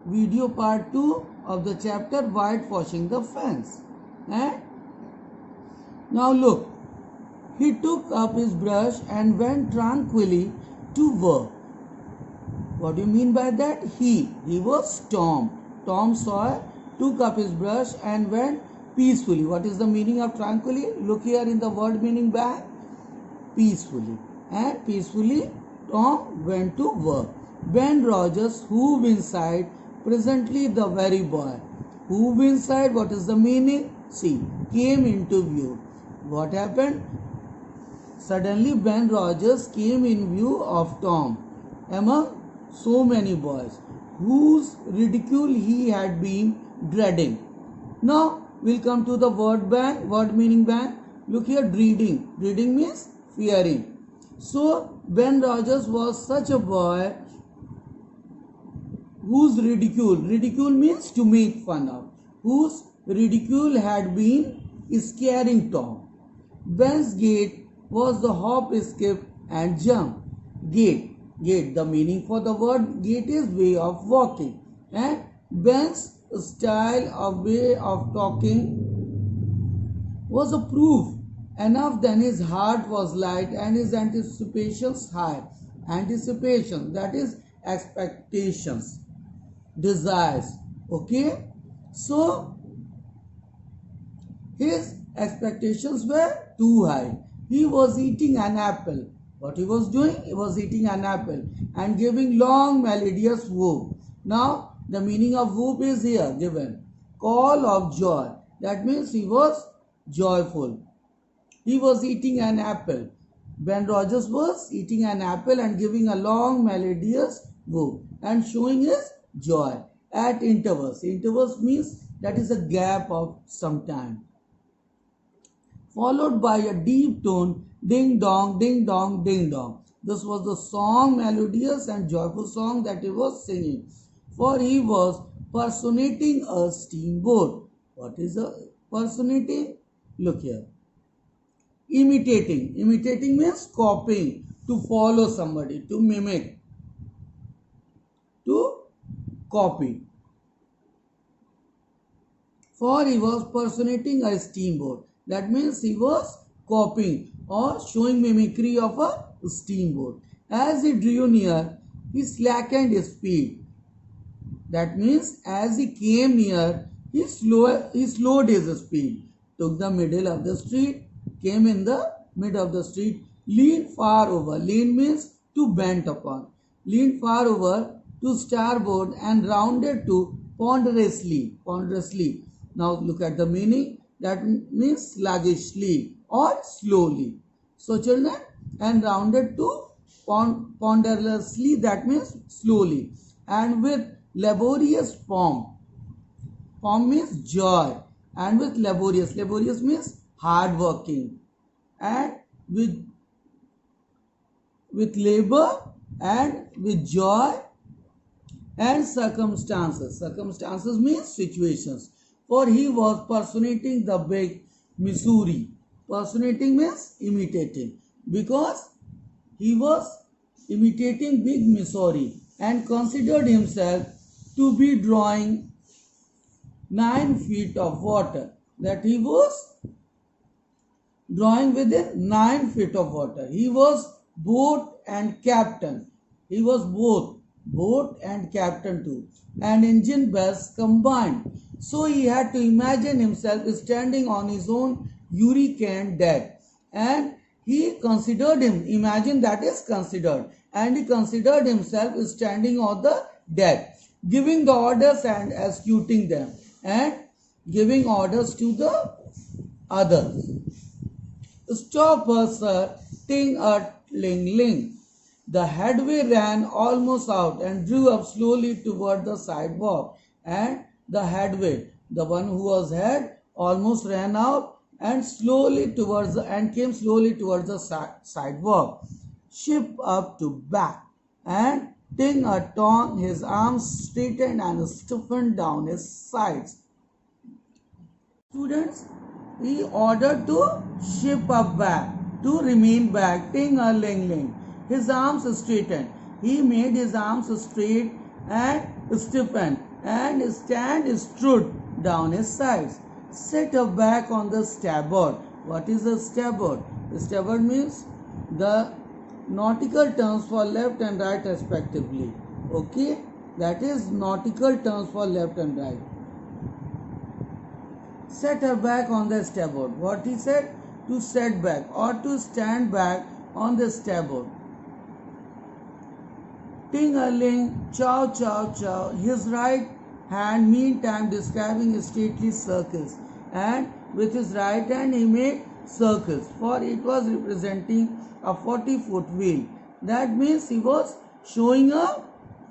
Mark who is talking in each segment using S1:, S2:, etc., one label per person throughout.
S1: video part 2 of the chapter whitewashing the fence. And now look, he took up his brush and went tranquilly to work. What do you mean by that? He was Tom. Tom Sawyer took up his brush and went peacefully. What is the meaning of tranquilly? Look here in the word meaning by peacefully. And peacefully Tom went to work. Ben Rogers hove inside. Presently the very boy. Hove inside, what is the meaning? See, came into view. What happened? Suddenly Ben Rogers came in view of Tom among so many boys whose ridicule he had been dreading. Now we'll come to the word bank, word meaning bank. Look here, dreading. Dreading means fearing. So Ben Rogers was such a boy whose ridicule means to make fun of, whose ridicule had been scaring Tom. Ben's gait was the hop, skip and jump. Gait, the meaning for the word gait is way of walking, and Ben's style of way of talking was a proof enough that his heart was light and his anticipations high. Anticipation, that is expectations, desires. Okay, so his expectations were too high. He was eating an apple. What he was doing? He was eating an apple and giving long melodious whoop. Now the meaning of whoop is here given. Call of joy. That means he was joyful. He was eating an apple. Ben Rogers was eating an apple and giving a long melodious whoop and showing his joy at intervals. Intervals means that is a gap of some time, followed by a deep tone, ding dong, ding dong, ding dong. This was the song, melodious and joyful song that he was singing, for he was personating a steamboat. What is a personating? Look here. Imitating. Imitating means copying, to follow somebody, to mimic, to copy. For he was personating a steamboat. That means he was copying or showing mimicry of a steamboat. As he drew near, he slackened his speed. That means as he came near, he slowed his speed. Took the middle of the street, came in the middle of the street, leaned far over. Lean means to bend upon. Leaned far over to starboard and rounded to ponderously. Now look at the meaning. That means sluggishly or slowly. So children, and rounded to ponderously, that means slowly, and with laborious pomp. Pomp means joy, and with laborious means hard working, and with labor and with joy and circumstances. Circumstances means situations. For he was personating the big Missouri. Personating means imitating. Because he was imitating big Missouri and considered himself to be drawing 9 feet of water. That he was drawing within 9 feet of water. He was boat and captain. He was boat and captain too, and engine bells combined. So he had to imagine himself standing on his own hurricane deck, and he considered imagine that is considered, and he considered himself standing on the deck, giving the orders and executing them, and giving orders to the others. Stop her, sir, ting-a-ling-ling. The headway ran almost out and drew up slowly toward the sidewalk, and the headway, the one who was head, almost ran out and came slowly towards the sidewalk. Ship up to back, and ting-a-tong, his arms straightened and stiffened down his sides. Students, he ordered to ship up back, to remain back, ting-a-ling-ling. His arms straightened. He made his arms straight and stiffened, and stand strode down his sides. Set her back on the starboard. What is a starboard? Starboard means the nautical terms for left and right respectively. Okay, that is nautical terms for left and right. Set her back on the starboard. What he said? To set back or to stand back on the starboard. Ting-a-ling, chow, chow, chow. His right hand meantime describing stately circles, and with his right hand he made circles, for it was representing a 40-foot wheel. That means he was showing a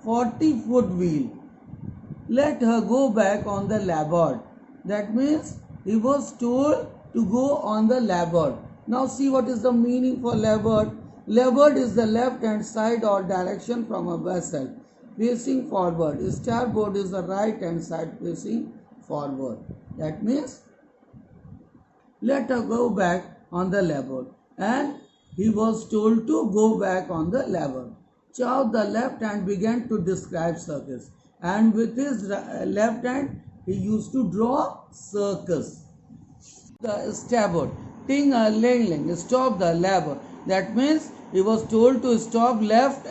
S1: 40-foot wheel. Let her go back on the larboard. That means he was told to go on the larboard. Now see what is the meaning for larboard. Larboard is the left hand side or direction from a vessel facing forward. Starboard is the right hand side facing forward. That means let her go back on the larboard, and he was told to go back on the larboard. Chow, the left hand, began to describe circles, and with his left hand he used to draw circles. The starboard, ting a ling ling, stop the larboard. That means he was told to stop left,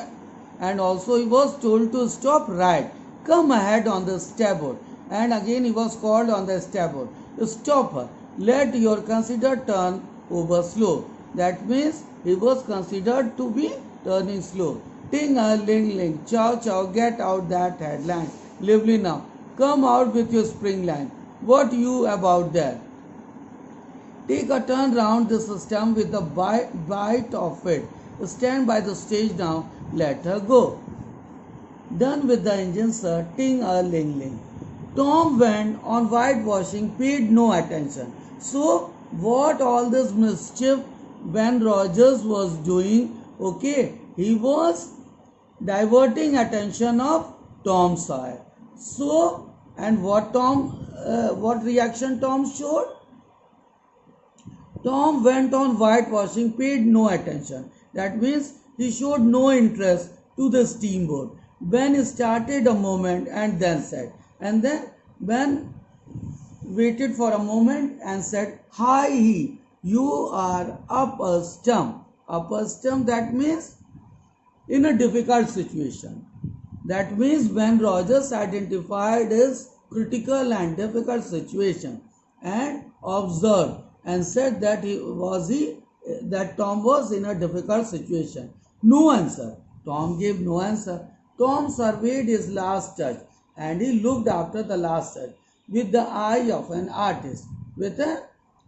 S1: and also he was told to stop right. Come ahead on the starboard, and again he was called on the starboard. Stop her. Let your considered turn over slow. That means he was considered to be turning slow. Ting a ling ling, chow chow, get out that headline. Lively now. Come out with your spring line. What you about there? Take a turn round the system with a bite of it. Stand by the stage now. Let her go. Done with the engine, sir. Ting a ling ling. Tom went on whitewashing, paid no attention. So, what all this mischief Ben Rogers was doing? Okay, he was diverting attention of Tom Sawyer. So, and what reaction Tom showed? Tom went on whitewashing, paid no attention. That means he showed no interest to the steamboat. Ben started a moment and then said, and then Ben waited for a moment and said, "Hi, you are up a stump." Up a stump, that means in a difficult situation. That means Ben Rogers identified his critical and difficult situation and observed and said that that Tom was in a difficult situation. No answer. Tom gave no answer. Tom surveyed his last touch, and he looked after the last touch with the eye of an artist, with an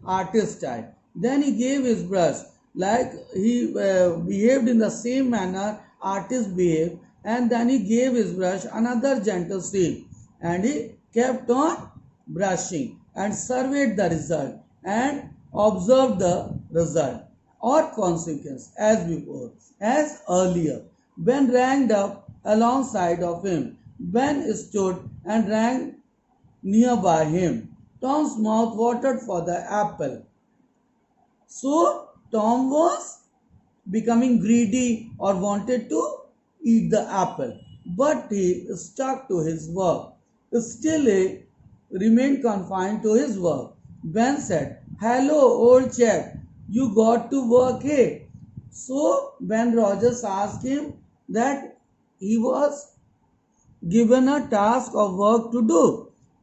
S1: artist eye. Then he gave his brush, like he behaved in the same manner artists behave, and then he gave his brush another gentle sweep, and he kept on brushing and surveyed the result and observed the result or consequence as before, as earlier. Ben rang up alongside of him. Ben stood and rang nearby him. Tom's mouth watered for the apple. So Tom was becoming greedy or wanted to eat the apple, but he stuck to his work. Still he remained confined to his work. Ben said, "Hello, old chap, you got to work, eh?" So Ben Rogers asked him that he was given a task of work to do.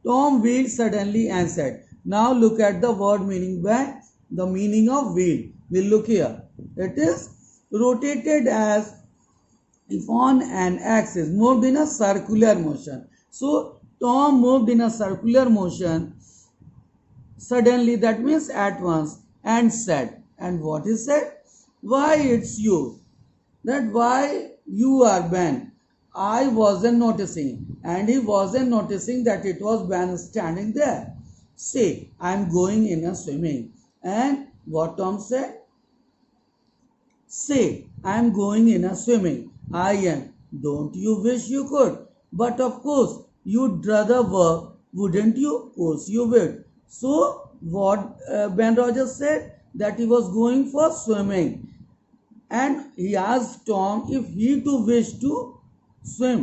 S1: Tom wheeled suddenly and said, "Now look at the word meaning by the meaning of wheel." We'll look here. It is rotated as if on an axis, moved in a circular motion. So Tom moved in a circular motion suddenly, that means at once, and said, and what he said? "Why, it's you." That why you are Ben. I wasn't noticing, and he wasn't noticing that it was Ben standing there. "Say, I'm going in a swimming." And what Tom said? "Say, I'm going in a swimming." "I am." "Don't you wish you could?" "But of course, you'd rather work, wouldn't you?" "Of course you would." So what Ben Rogers said? That he was going for swimming, and he asked Tom if he too wished to swim.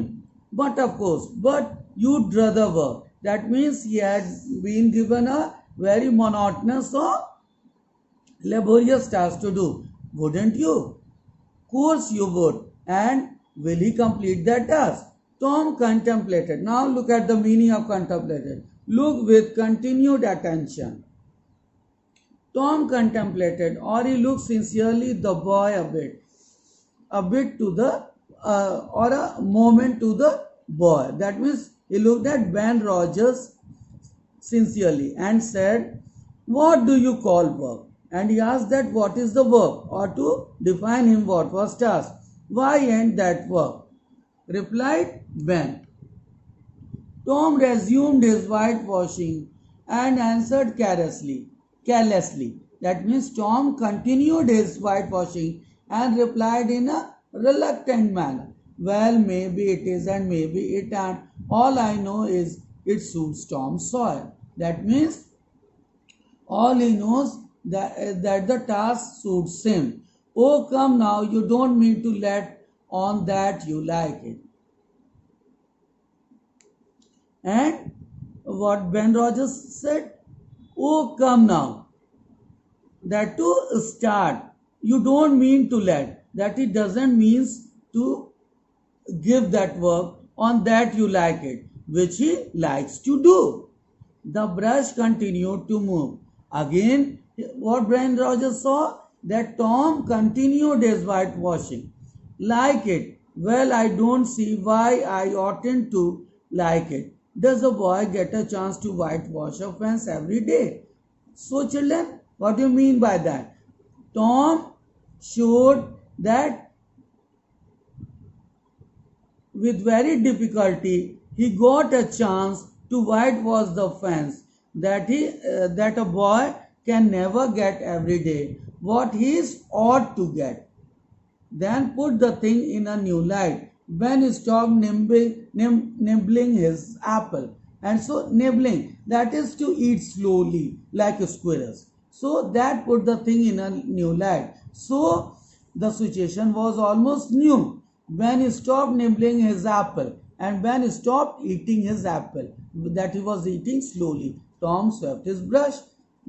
S1: But of course, but you'd rather work. That means he had been given a very monotonous or laborious task to do. Wouldn't you? Course you would. And will he complete that task? Tom contemplated. Now look at the meaning of contemplated. Look with continued attention. Tom contemplated, or he looked sincerely the boy a bit to the, or a moment to the boy. That means he looked at Ben Rogers sincerely and said, "What do you call work?" And he asked that what is the work, or to define him what was task. "Why ain't that work?" replied Ben. Tom resumed his whitewashing and answered carelessly. That means Tom continued his whitewashing and replied in a reluctant manner. "Well, maybe it is and maybe it ain't. All I know is it suits Tom's soil." That means all he knows that the task suits him. "Oh, come now, you don't mean to let on that you like it." And what Ben Rogers said, "Oh, come now, that to start, you don't mean to let, that it doesn't mean to give that work on that you like it, which he likes to do." The brush continued to move. Again, what Ben Rogers saw, that Tom continued his whitewashing. "Like it? Well, I don't see why I oughtn't to like it. Does a boy get a chance to whitewash a fence every day?" So children, what do you mean by that? Tom showed that with very difficulty he got a chance to whitewash the fence that a boy can never get every day, what he is ought to get. Then put the thing in a new light. Ben stopped nibbling his apple. And so nibbling, that is to eat slowly like squirrels. So that put the thing in a new light. So the situation was almost new. Ben stopped nibbling his apple and Ben stopped eating his apple that he was eating slowly. Tom swept his brush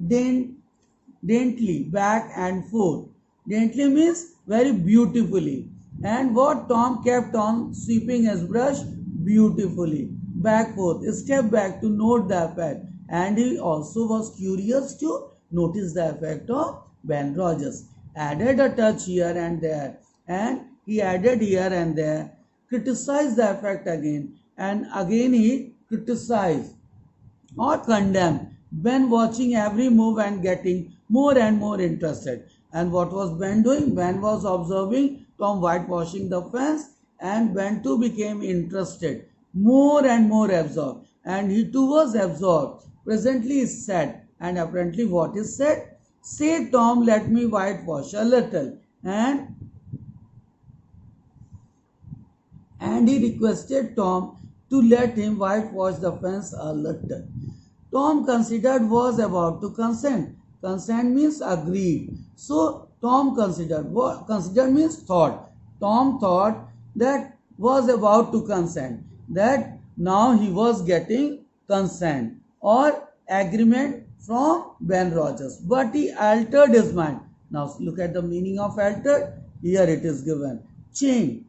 S1: daintily back and forth. Daintily means very beautifully. And what Tom kept on sweeping his brush beautifully back forth, step back to note the effect. And he also was curious to notice the effect of Ben Rogers. Added a touch here and there, and he added here and there, criticized the effect again, and again he criticized or condemned. Ben watching every move and getting more and more interested. And what was Ben doing? Ben was observing Tom whitewashing the fence, and Ben too became interested, more and more absorbed. And he too was absorbed. Presently he said, and apparently what is said? "Say, Tom, let me whitewash a little." And he requested Tom to let him whitewash the fence a little. Tom considered, was about to consent. Consent means agreed. So Tom considered. Considered means thought. Tom thought that was about to consent. That now he was getting consent or agreement from Ben Rogers. But he altered his mind. Now look at the meaning of altered. Here it is given. Change.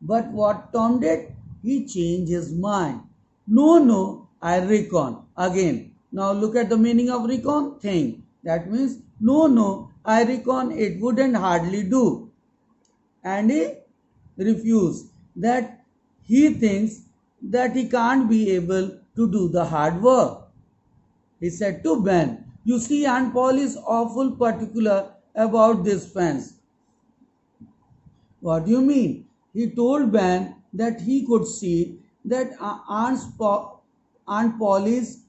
S1: But what Tom did? He changed his mind. "No, no, I reckon." Again. Now look at the meaning of reckon. Think. That means, "No, no, I reckon it wouldn't hardly do." And he refused. That he thinks that he can't be able to do the hard work. He said to Ben, "You see, Aunt Paul is awful particular about this fence." "What do you mean?" He told Ben that he could see that Aunt Polly's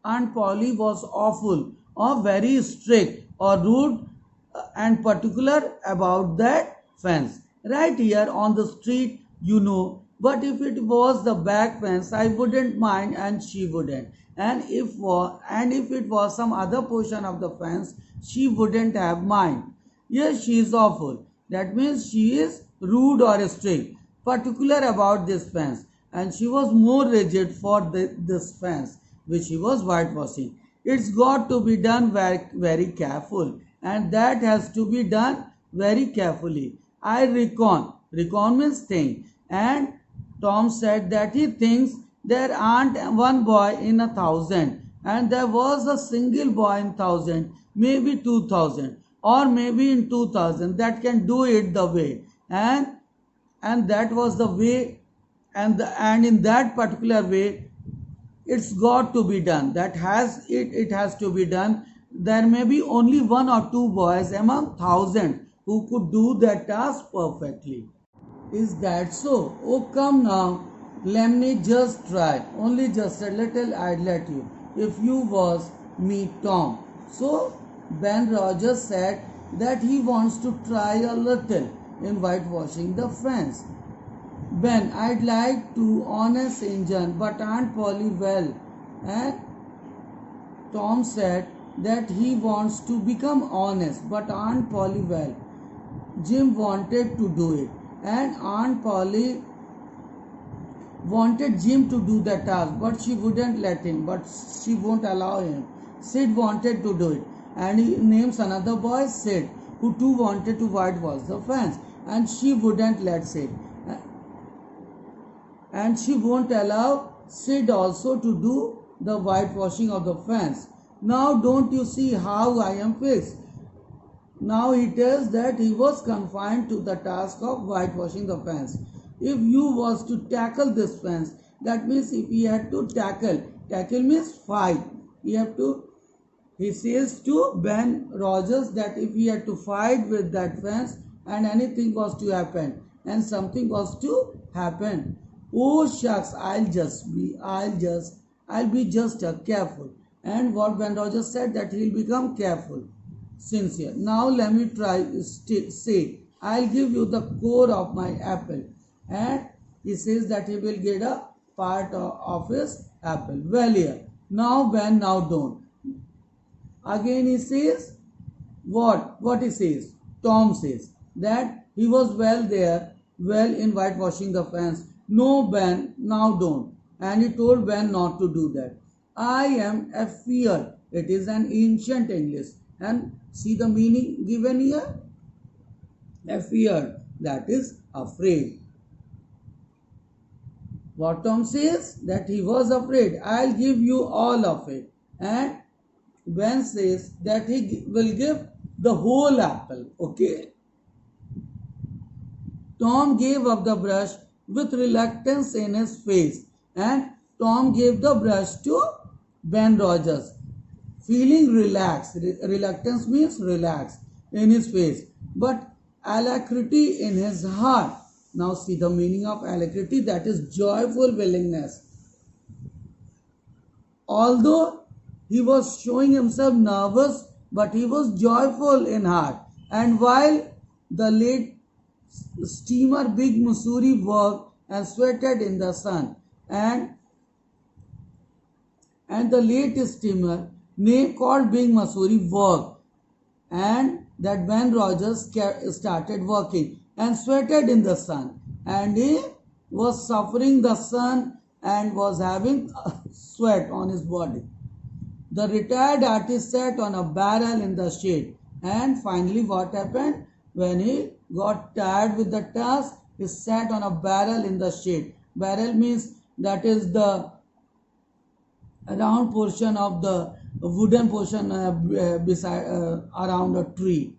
S1: Aunt Polly was awful or very strict or rude and particular about that fence. Right here on the street, you know. But if it was the back fence, I wouldn't mind and she wouldn't. And if it was some other portion of the fence, she wouldn't have mind. Yes, she is awful. That means she is rude or strict, particular about this fence, and she was more rigid for this fence which she was whitewashing. It's got to be done very, very careful, and that has to be done very carefully. I reckon. Reckon means think. And Tom said that he thinks there aren't one boy in 1,000, and there was a single boy in 1,000, maybe 2,000, or maybe in 2,000 that can do it the way. And that was the way, and in that particular way it's got to be done. It has to be done. There may be only one or two boys among thousands who could do that task perfectly. Is that so? Oh, come now. Lemny, just try. Only just a little, I'd let you. If you was me, Tom. So, Ben Rogers said that he wants to try a little in whitewashing the fence. Ben, I'd like to honest engine, but Aunt Polly well. And Tom said that he wants to become honest, but Aunt Polly well. Jim wanted to do it, and Aunt Polly wanted Jim to do the task, but she wouldn't let him, but she won't allow him. Sid wanted to do it, and he names another boy Sid, who too wanted to whitewash the fence, and she wouldn't let Sid. And she won't allow Sid also to do the whitewashing of the fence. Now don't you see how I am fixed? Now he tells that he was confined to the task of whitewashing the fence. If you was to tackle this fence, that means if he had to tackle means fight. He says to Ben Rogers that if he had to fight with that fence and anything was to happen and something was to happen, oh shucks, I'll be just careful. And what Ben Rogers said that he'll become careful, sincere. Now let me try say, I'll give you the core of my apple. And he says that he will get a part of his apple. Well here. Now Ben, now don't. Again he says, what he says? Tom says that he was well in whitewashing the fence. No Ben, now don't. And he told Ben not to do that. I am afeard. It is an ancient English. And see the meaning given here? Afeard, that is afraid. What Tom says? That he was afraid. I'll give you all of it. And Ben says that he will give the whole apple. Okay. Tom gave up the brush with reluctance in his face, and Tom gave the brush to Ben Rogers, feeling relaxed. Reluctance means relaxed in his face, but alacrity in his heart. Now see the meaning of alacrity, that is joyful willingness. Although he was showing himself nervous, but he was joyful in heart. And while the late steamer Big Missouri worked and sweated in the sun, and the late steamer name called Big Missouri worked, and that Ben Rogers started working and sweated in the sun, and he was suffering the sun and was having sweat on his body. The retired artist sat on a barrel in the shade, and finally what happened? When he got tired with the task, he sat on a barrel in the shade. Barrel means that is the round portion of the wooden portion beside around a tree,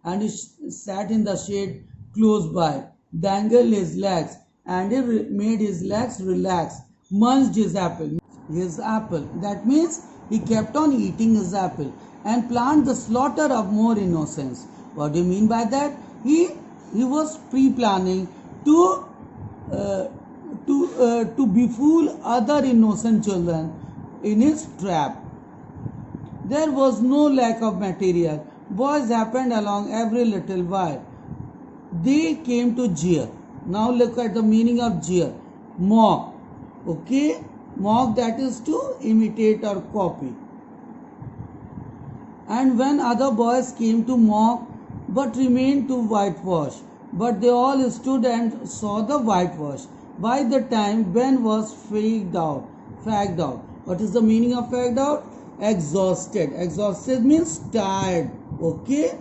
S1: and he sat in the shade close by, dangled his legs, and he made his legs relax, munched his apple. That means he kept on eating his apple and planned the slaughter of more innocents. What do you mean by that? He was pre-planning to befool other innocent children in his trap. There was no lack of material. Boys happened along every little while. They came to jeer. Now look at the meaning of jeer. Mock. Okay? Mock, that is to imitate or copy. And when other boys came to mock but remained to whitewash. But they all stood and saw the whitewash. By the time Ben was fagged out. What is the meaning of fagged out? Exhausted. Exhausted means tired. Okay.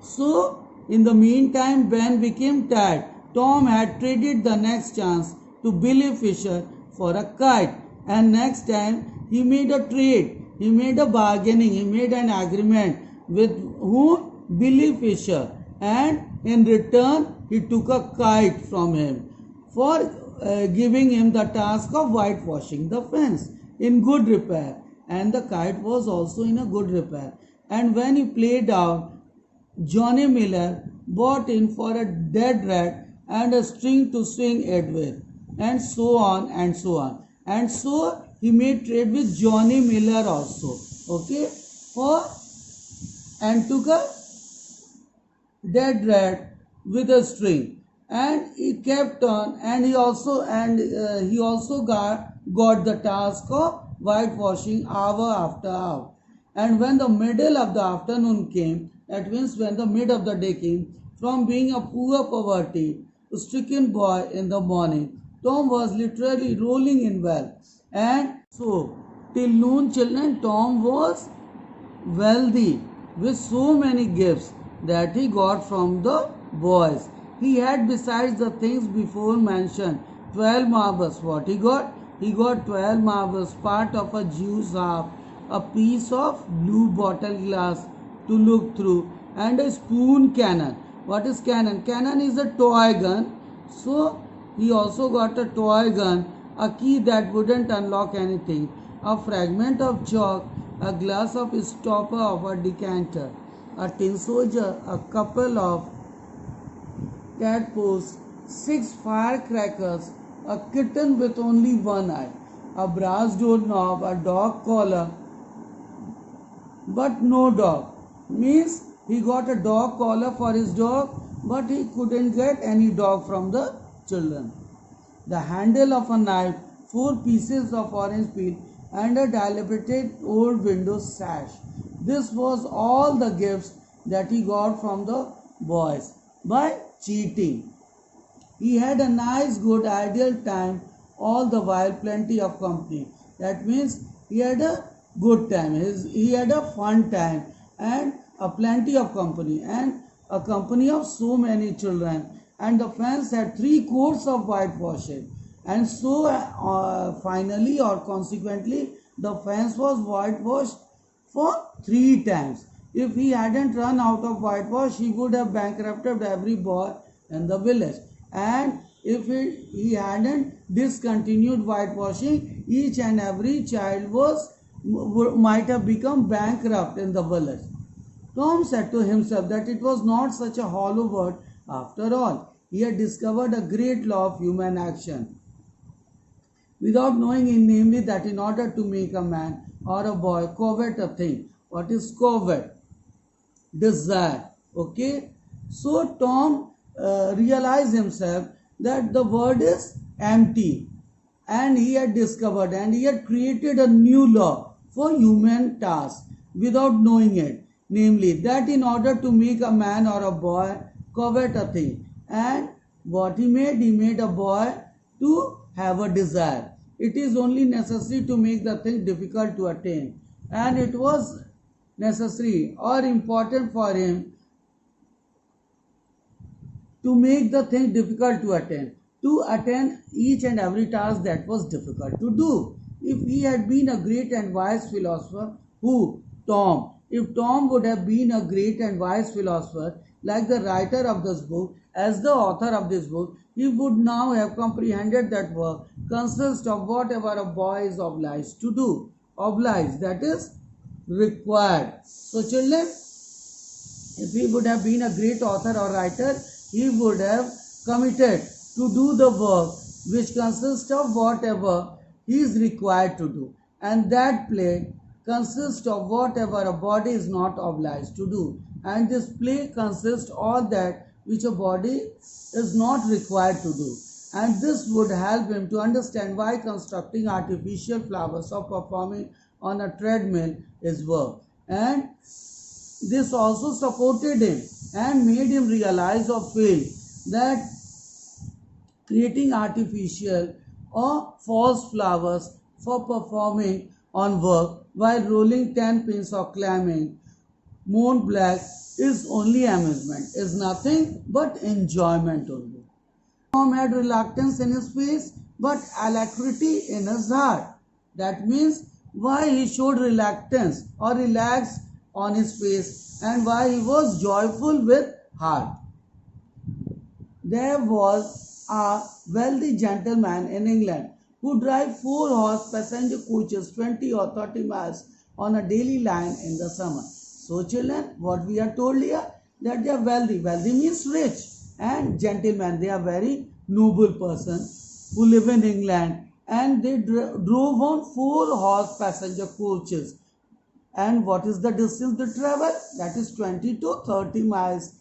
S1: So, in the meantime, Ben became tired. Tom had traded the next chance to Billy Fisher for a kite, and next time he made a trade. He made a bargaining. He made an agreement with whom? Billy Fisher, and in return he took a kite from him for giving him the task of whitewashing the fence in good repair, and the kite was also in a good repair. And when he played out, Johnny Miller bought in for a dead rat and a string to swing it with, and so on and so on. And so he made trade with Johnny Miller also, okay, for and took a dead rat with a string, and he kept on, and he also got the task of whitewashing hour after hour. And when the middle of the afternoon came, that means when the mid of the day came, from being a poor poverty stricken boy in the morning, Tom was literally rolling in wealth. And so till noon, children, Tom was wealthy with so many gifts that he got from the boys. He had, besides the things before mentioned, 12 marbles. What he got? He got 12 marbles, part of a Jew's harp, a piece of blue bottle glass to look through, and a spoon cannon. What is cannon? Cannon is a toy gun. So he also got a toy gun, a key that wouldn't unlock anything, a fragment of chalk, a glass of stopper of a decanter, a tin soldier, a couple of cat posts, 6 firecrackers, a kitten with only one eye, a brass doorknob, a dog collar, but no dog. Means he got a dog collar for his dog, but he couldn't get any dog from the children. The handle of a knife, 4 pieces of orange peel, and a dilapidated old window sash. This was all the gifts that he got from the boys by cheating. He had a nice, good, ideal time all the while, plenty of company. That means he had a good time. He had a fun time and a plenty of company and a company of so many children. And the fence had 3 coats of whitewashing. And so finally or consequently, the fence was whitewashed for 3 times. If he hadn't run out of whitewash, he would have bankrupted every boy in the village. And if he hadn't discontinued whitewashing, each and every child might have become bankrupt in the village. Tom said to himself that it was not such a hollow word after all. He had discovered a great law of human action, without knowing namely that in order to make a man or a boy covet a thing. What is covet? Desire. Okay. So Tom realized himself that the word is empty, and he had discovered and he had created a new law for human tasks without knowing it, namely that in order to make a man or a boy covet a thing, and what he made a boy to have a desire. It is only necessary to make the thing difficult to attain, and it was necessary or important for him to make the thing difficult to attain each and every task that was difficult to do. If he had been a great and wise philosopher, who? Tom. If Tom would have been a great and wise philosopher, like the writer of this book, as the author of this book, he would now have comprehended that work consists of whatever a boy is obliged to do. Obliged, that is required. So children, if he would have been a great author or writer, he would have committed to do the work which consists of whatever he is required to do. And that play consists of whatever a body is not obliged to do. And this play consists all that which a body is not required to do. And this would help him to understand why constructing artificial flowers or performing on a treadmill is work. And this also supported him and made him realize or feel that creating artificial or false flowers for performing on work while rolling 10 pins or climbing Mont Blanc is only amusement, is nothing but enjoyment only. Tom had reluctance in his face but alacrity in his heart. That means why he showed reluctance or relaxed on his face and why he was joyful with heart. There was a wealthy gentleman in England who drive 4-horse passenger coaches 20 or 30 miles on a daily line in the summer. So children, what we are told here, that they are wealthy. Wealthy means rich, and gentlemen, they are very noble person who live in England, and they drove on 4-horse passenger coaches. And what is the distance they travel? That is 20 to 30 miles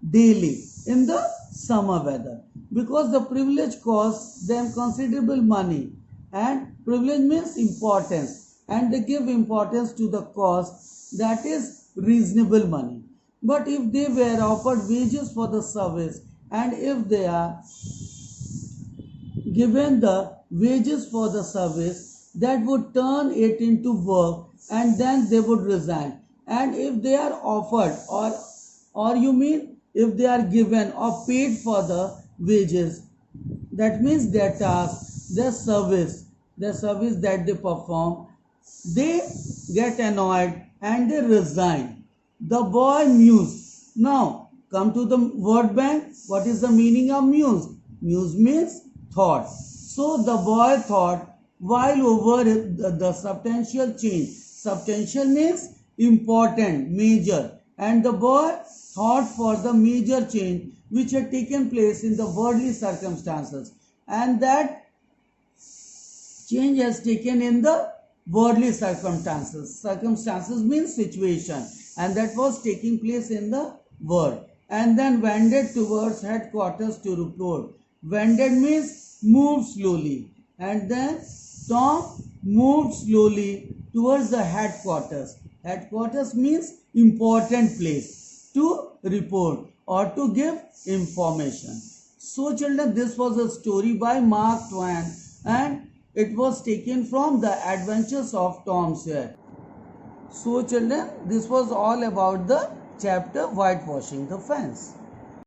S1: daily in the summer weather, because the privilege costs them considerable money, and privilege means importance, and they give importance to the cost, that is reasonable money. But if they were offered wages for the service, and if they are given the wages for the service, that would turn it into work, and then they would resign. And if they are offered, or you mean if they are given or paid for the wages, that means their task, their service that they perform, they get annoyed and they resign. The boy mused. Now come to the word bank. What is the meaning of muse? Muse means thought. So the boy thought while over the substantial change. Substantial means important, major, and the boy thought for the major change which had taken place in the worldly circumstances, and that change has taken in the worldly circumstances. Circumstances means situation, and that was taking place in the world. And then wended towards headquarters to report. Wended means move slowly, and then Tom moved slowly towards the headquarters. Headquarters means important place to report or to give information. So children, this was a story by Mark Twain, and it was taken from the Adventures of Tom Sawyer. So children, this was all about the chapter whitewashing the fence.